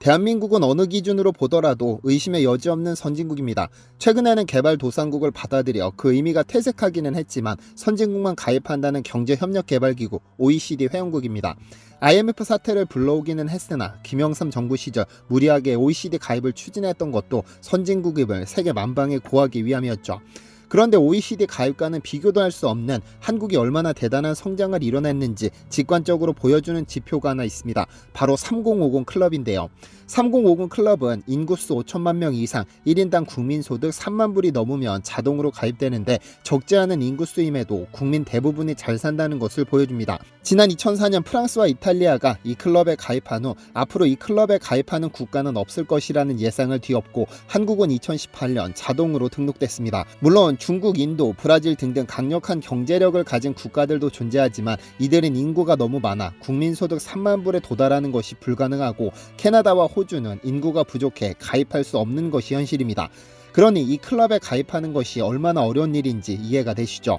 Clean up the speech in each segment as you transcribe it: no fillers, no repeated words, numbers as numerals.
대한민국은 어느 기준으로 보더라도 의심의 여지 없는 선진국입니다. 최근에는 개발도상국을 받아들여 그 의미가 퇴색하기는 했지만 선진국만 가입한다는 경제협력개발기구 OECD 회원국입니다. IMF 사태를 불러오기는 했으나 김영삼 정부 시절 무리하게 OECD 가입을 추진했던 것도 선진국임을 세계 만방에 고하기 위함이었죠. 그런데 OECD 가입과는 비교도 할 수 없는 한국이 얼마나 대단한 성장을 이뤄냈는지 직관적으로 보여주는 지표가 하나 있습니다. 바로 3050 클럽인데요. 3050 클럽은 인구수 5천만 명 이상 1인당 국민소득 3만 불이 넘으면 자동으로 가입되는데 적지 않은 인구수임에도 국민 대부분이 잘 산다는 것을 보여줍니다. 지난 2004년 프랑스와 이탈리아가 이 클럽에 가입한 후 앞으로 이 클럽에 가입하는 국가는 없을 것이라는 예상을 뒤엎고 한국은 2018년 자동으로 등록됐습니다. 물론 중국, 인도, 브라질 등등 강력한 경제력을 가진 국가들도 존재하지만 이들은 인구가 너무 많아 국민소득 3만 불에 도달하는 것이 불가능하고 캐나다와 호주는 인구가 부족해 가입할 수 없는 것이 현실입니다. 그러니 이 클럽에 가입하는 것이 얼마나 어려운 일인지 이해가 되시죠?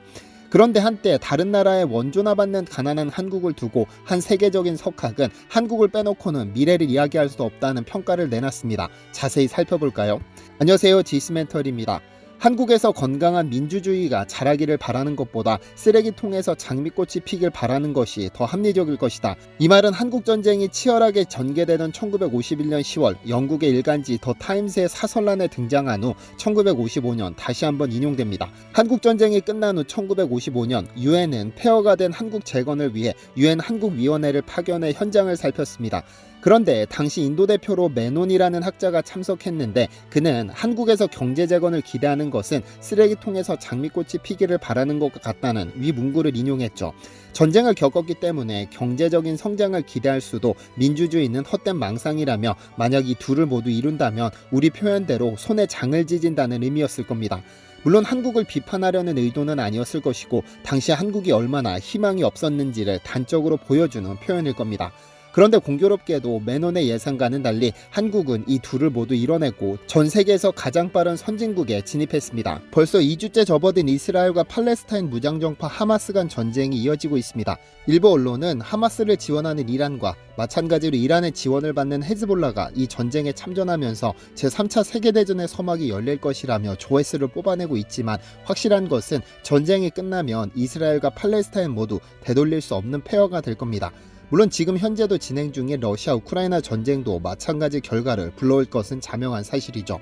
그런데 한때 다른 나라의 원조나 받는 가난한 한국을 두고 한 세계적인 석학은 한국을 빼놓고는 미래를 이야기할 수 없다는 평가를 내놨습니다. 자세히 살펴볼까요? 안녕하세요, 지스멘털입니다. 한국에서 건강한 민주주의가 자라기를 바라는 것보다 쓰레기통에서 장미꽃이 피길 바라는 것이 더 합리적일 것이다. 이 말은 한국전쟁이 치열하게 전개되던 1951년 10월 영국의 일간지 더 타임스의 사설란에 등장한 후 1955년 다시 한번 인용됩니다. 한국전쟁이 끝난 후 1955년 유엔은 폐허가 된 한국 재건을 위해 유엔 한국위원회를 파견해 현장을 살폈습니다. 그런데 당시 인도 대표로 메논이라는 학자가 참석했는데 그는 한국에서 경제재건을 기대하는 것은 쓰레기통에서 장미꽃이 피기를 바라는 것 같다는 위 문구를 인용했죠. 전쟁을 겪었기 때문에 경제적인 성장을 기대할 수도 민주주의는 헛된 망상이라며 만약 이 둘을 모두 이룬다면 우리 표현대로 손에 장을 지진다는 의미였을 겁니다. 물론 한국을 비판하려는 의도는 아니었을 것이고 당시 한국이 얼마나 희망이 없었는지를 단적으로 보여주는 표현일 겁니다. 그런데 공교롭게도 메논의 예상과는 달리 한국은 이 둘을 모두 이뤄냈고 전 세계에서 가장 빠른 선진국에 진입했습니다. 벌써 2주째 접어든 이스라엘과 팔레스타인 무장정파 하마스 간 전쟁이 이어지고 있습니다. 일부 언론은 하마스를 지원하는 이란과 마찬가지로 이란의 지원을 받는 헤즈볼라가 이 전쟁에 참전하면서 제3차 세계대전의 서막이 열릴 것이라며 조회수를 뽑아내고 있지만 확실한 것은 전쟁이 끝나면 이스라엘과 팔레스타인 모두 되돌릴 수 없는 폐허가 될 겁니다. 물론 지금 현재도 진행 중인 러시아 우크라이나 전쟁도 마찬가지 결과를 불러올 것은 자명한 사실이죠.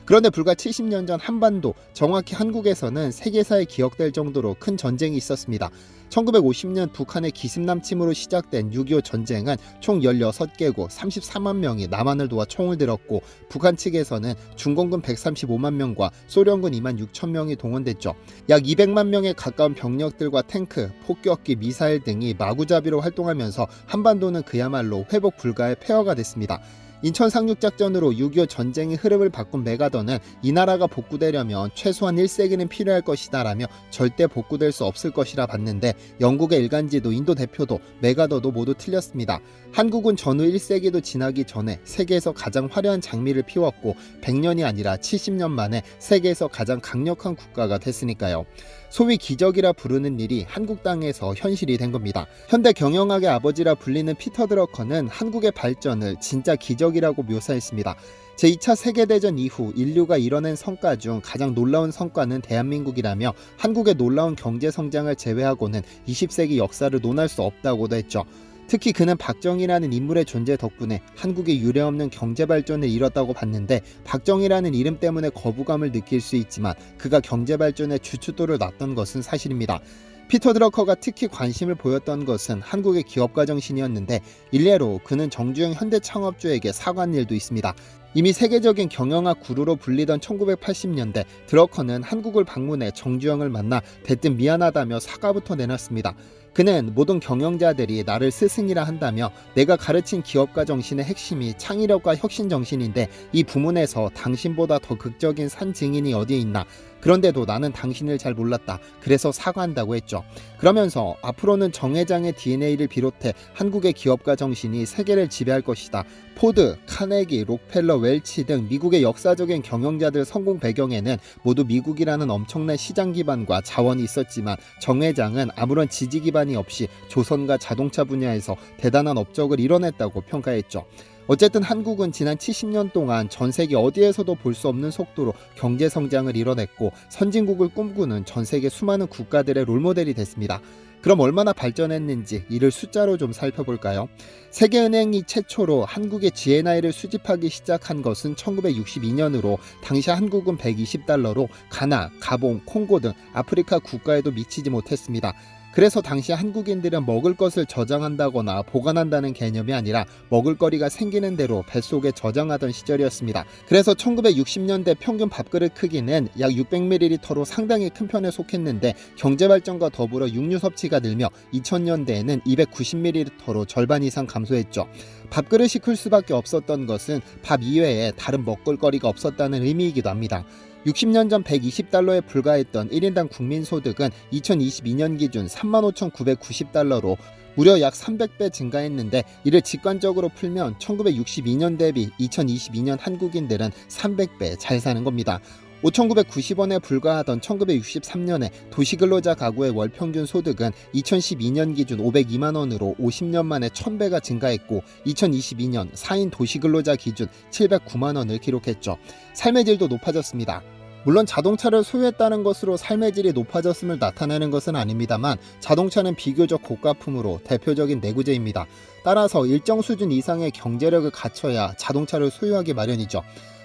그런데 불과 70년 전 한반도, 정확히 한국에서는 세계사에 기억될 정도로 큰 전쟁이 있었습니다. 1950년 북한의 기습남침으로 시작된 6.25 전쟁은 총 16개국 34만 명이 남한을 도와 총을 들었고 북한 측에서는 중공군 135만 명과 소련군 2만 6천 명이 동원됐죠. 약 200만 명에 가까운 병력들과 탱크, 폭격기, 미사일 등이 마구잡이로 활동하면서 한반도는 그야말로 회복 불가의 폐허가 됐습니다. 인천 상륙작전으로 6.25 전쟁의 흐름을 바꾼 메가더는 이 나라가 복구되려면 최소한 1세기는 필요할 것이다 라며 절대 복구될 수 없을 것이라 봤는데 영국의 일간지도 인도 대표도 메가더도 모두 틀렸습니다. 한국은 전후 1세기도 지나기 전에 세계에서 가장 화려한 장미를 피웠고 100년이 아니라 70년 만에 세계에서 가장 강력한 국가가 됐으니까요. 소위 기적이라 부르는 일이 한국 땅에서 현실이 된 겁니다. 현대 경영학의 아버지라 불리는 피터 드러커는 한국의 발전을 진짜 기적이라고 묘사했습니다. 제2차 세계대전 이후 인류가 이뤄낸 성과 중 가장 놀라운 성과는 대한민국이라며 한국의 놀라운 경제성장을 제외하고는 20세기 역사를 논할 수 없다고도 했죠. 특히 그는 박정희라는 인물의 존재 덕분에 한국이 유례없는 경제발전을 이뤘다고 봤는데 박정희라는 이름 때문에 거부감을 느낄 수 있지만 그가 경제발전의 주춧돌을 놨던 것은 사실입니다. 피터 드러커가 특히 관심을 보였던 것은 한국의 기업가 정신이었는데 일례로 그는 정주영 현대창업주에게 사과한 일도 있습니다. 이미 세계적인 경영학 구루로 불리던 1980년대 드러커는 한국을 방문해 정주영을 만나 대뜸 미안하다며 사과부터 내놨습니다. 그는 모든 경영자들이 나를 스승이라 한다며 내가 가르친 기업가 정신의 핵심이 창의력과 혁신 정신인데 이 부문에서 당신보다 더 극적인 산 증인이 어디에 있나. 그런데도 나는 당신을 잘 몰랐다. 그래서 사과한다고 했죠. 그러면서 앞으로는 정 회장의 DNA를 비롯해 한국의 기업가 정신이 세계를 지배할 것이다. 포드, 카네기, 록펠러, 웰치 등 미국의 역사적인 경영자들 성공 배경에는 모두 미국이라는 엄청난 시장 기반과 자원이 있었지만 정 회장은 아무런 지지 기반이 없이 조선과 자동차 분야에서 대단한 업적을 이뤄냈다고 평가했죠. 어쨌든 한국은 지난 70년 동안 전 세계 어디에서도 볼 수 없는 속도로 경제 성장을 이뤄냈고 선진국을 꿈꾸는 전 세계 수많은 국가들의 롤모델이 됐습니다. 그럼 얼마나 발전했는지 이를 숫자로 좀 살펴볼까요? 세계은행이 최초로 한국의 GNI를 수집하기 시작한 것은 1962년으로 당시 한국은 120달러로 가나, 가봉, 콩고 등 아프리카 국가에도 미치지 못했습니다. 그래서 당시 한국인들은 먹을 것을 저장한다거나 보관한다는 개념이 아니라 먹을거리가 생기는 대로 뱃속에 저장하던 시절이었습니다. 그래서 1960년대 평균 밥그릇 크기는 약 600ml로 상당히 큰 편에 속했는데 경제발전과 더불어 육류 섭취가 늘며 2000년대에는 290ml로 절반 이상 감소했죠. 밥그릇이 클 수밖에 없었던 것은 밥 이외에 다른 먹을거리가 없었다는 의미이기도 합니다. 60년 전 120달러에 불과했던 1인당 국민소득은 2022년 기준 35,990달러로 무려 약 300배 증가했는데 이를 직관적으로 풀면 1962년 대비 2022년 한국인들은 300배 잘 사는 겁니다. 5,990원에 불과하던 1963년에 도시근로자 가구의 월평균 소득은 2012년 기준 502만원으로 50년 만에 1000배가 증가했고 2022년 4인 도시근로자 기준 709만원을 기록했죠. 삶의 질도 높아졌습니다. 물론 자동차를 소유했다는 것으로 삶의 질이 높아졌음을 나타내는 것은 아닙니다만 자동차는 비교적 고가품으로 대표적인 내구재입니다. 따라서 일정 수준 이상의 경제력을 갖춰야 자동차를 소유하기 마련이죠.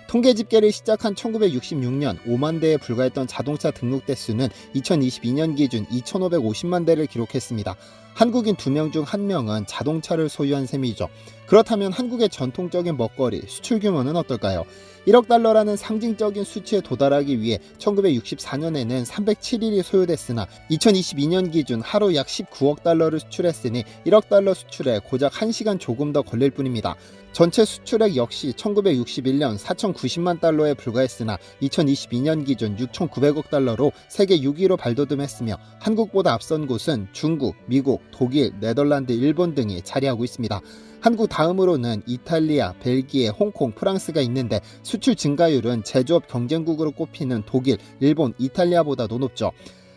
통계 집계를 시작한 1966년 5만 대에 불과했던 자동차 등록 대수는 2022년 기준 2,550만 대를 기록했습니다. 한국인 2명 중 1명은 자동차를 소유한 셈이죠. 그렇다면 한국의 전통적인 먹거리, 수출 규모는 어떨까요? 1억 달러라는 상징적인 수치에 도달하기 위해 1964년에는 307일이 소요됐으나 2022년 기준 하루 약 19억 달러를 수출했으니 1억 달러 수출에 고작 1시간 조금 더 걸릴 뿐입니다. 전체 수출액 역시 1961년 4,090만 달러에 불과했으나 2022년 기준 6,900억 달러로 세계 6위로 발돋움했으며 한국보다 앞선 곳은 중국, 미국, 독일, 네덜란드, 일본 등이 자리하고 있습니다. 한국 다음으로는 이탈리아, 벨기에, 홍콩, 프랑스가 있는데 수출 증가율은 제조업 경쟁국으로 꼽히는 독일, 일본, 이탈리아보다도 높죠.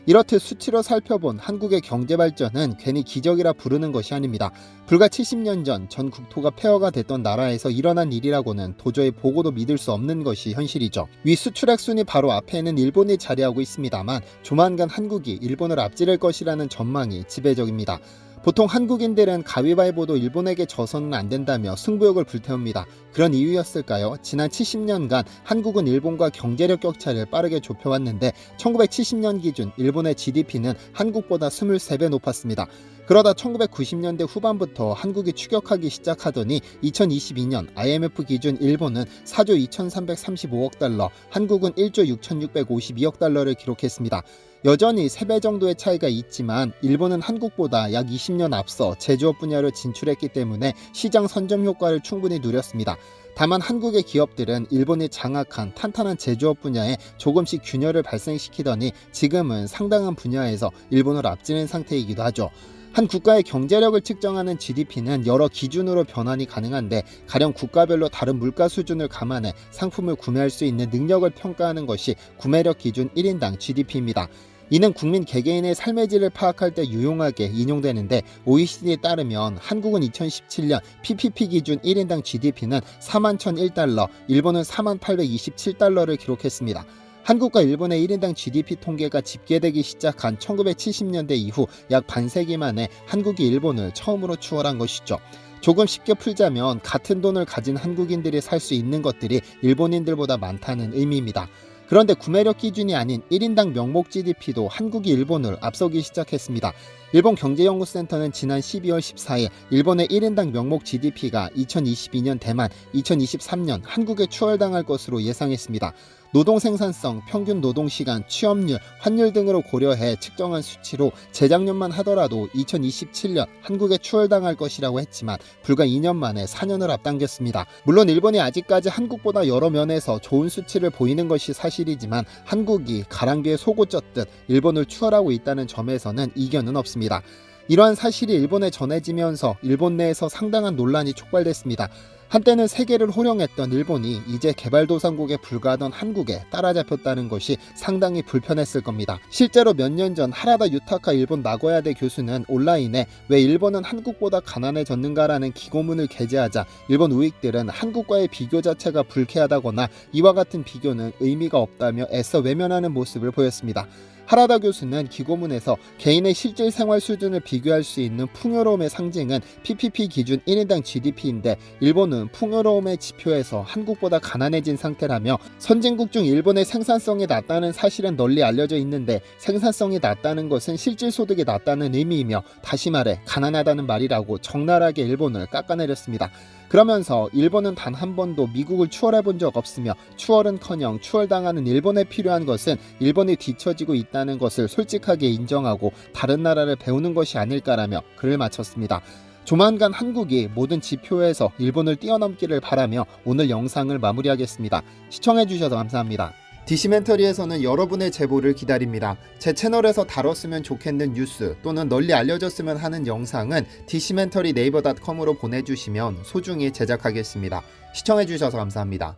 이렇듯 수치로 살펴본 한국의 경제발전은 괜히 기적이라 부르는 것이 아닙니다. 불과 70년 전 전 국토가 폐허가 됐던 나라에서 일어난 일이라고는 도저히 보고도 믿을 수 없는 것이 현실이죠. 위 수출액 순위 바로 앞에는 일본이 자리하고 있습니다만 조만간 한국이 일본을 앞지를 것이라는 전망이 지배적입니다. 보통 한국인들은 가위바위보도 일본에게 져서는 안 된다며 승부욕을 불태웁니다. 그런 이유였을까요? 지난 70년간 한국은 일본과 경제력 격차를 빠르게 좁혀왔는데 1970년 기준 일본의 GDP는 한국보다 23배 높았습니다. 그러다 1990년대 후반부터 한국이 추격하기 시작하더니 2022년 IMF 기준 일본은 4조 2335억 달러, 한국은 1조 6652억 달러를 기록했습니다. 여전히 3배 정도의 차이가 있지만 일본은 한국보다 약 20년 앞서 제조업 분야로 진출했기 때문에 시장 선점 효과를 충분히 누렸습니다. 다만 한국의 기업들은 일본이 장악한 탄탄한 제조업 분야에 조금씩 균열을 발생시키더니 지금은 상당한 분야에서 일본을 앞지는 상태이기도 하죠. 한 국가의 경제력을 측정하는 GDP는 여러 기준으로 변환이 가능한데 가령 국가별로 다른 물가 수준을 감안해 상품을 구매할 수 있는 능력을 평가하는 것이 구매력 기준 1인당 GDP입니다. 이는 국민 개개인의 삶의 질을 파악할 때 유용하게 인용되는데 OECD에 따르면 한국은 2017년 PPP 기준 1인당 GDP는 41,001달러, 일본은 41,827달러를 기록했습니다. 한국과 일본의 1인당 GDP 통계가 집계되기 시작한 1970년대 이후 약 반세기 만에 한국이 일본을 처음으로 추월한 것이죠. 조금 쉽게 풀자면 같은 돈을 가진 한국인들이 살 수 있는 것들이 일본인들보다 많다는 의미입니다. 그런데 구매력 기준이 아닌 1인당 명목 GDP도 한국이 일본을 앞서기 시작했습니다. 일본 경제연구센터는 지난 12월 14일 일본의 1인당 명목 GDP가 2022년 대만, 2023년 한국에 추월당할 것으로 예상했습니다. 노동 생산성, 평균 노동시간, 취업률, 환율 등으로 고려해 측정한 수치로 재작년만 하더라도 2027년 한국에 추월당할 것이라고 했지만 불과 2년 만에 4년을 앞당겼습니다. 물론 일본이 아직까지 한국보다 여러 면에서 좋은 수치를 보이는 것이 사실이지만 한국이 가랑비에 속옷 젖듯 일본을 추월하고 있다는 점에서는 이견은 없습니다. 이러한 사실이 일본에 전해지면서 일본 내에서 상당한 논란이 촉발됐습니다. 한때는 세계를 호령했던 일본이 이제 개발도상국에 불과하던 한국에 따라잡혔다는 것이 상당히 불편했을 겁니다. 실제로 몇 년 전 하라다 유타카 일본 나고야대 교수는 온라인에 왜 일본은 한국보다 가난해졌는가라는 기고문을 게재하자 일본 우익들은 한국과의 비교 자체가 불쾌하다거나 이와 같은 비교는 의미가 없다며 애써 외면하는 모습을 보였습니다. 하라다 교수는 기고문에서 개인의 실질 생활 수준을 비교할 수 있는 풍요로움의 상징은 PPP 기준 1인당 GDP인데 일본은 풍요로움의 지표에서 한국보다 가난해진 상태라며 선진국 중 일본의 생산성이 낮다는 사실은 널리 알려져 있는데 생산성이 낮다는 것은 실질 소득이 낮다는 의미이며 다시 말해 가난하다는 말이라고 적나라하게 일본을 깎아내렸습니다. 그러면서 일본은 단 한 번도 미국을 추월해 본 적 없으며 추월은커녕 추월당하는 일본에 필요한 것은 일본이 뒤처지고 있다는 것을 솔직하게 인정하고 다른 나라를 배우는 것이 아닐까라며 글을 마쳤습니다. 조만간 한국이 모든 지표에서 일본을 뛰어넘기를 바라며 오늘 영상을 마무리하겠습니다. 시청해주셔서 감사합니다. 디시멘터리에서는 여러분의 제보를 기다립니다. 제 채널에서 다뤘으면 좋겠는 뉴스 또는 널리 알려졌으면 하는 영상은 디시멘터리 네이버닷컴으로 보내주시면 소중히 제작하겠습니다. 시청해주셔서 감사합니다.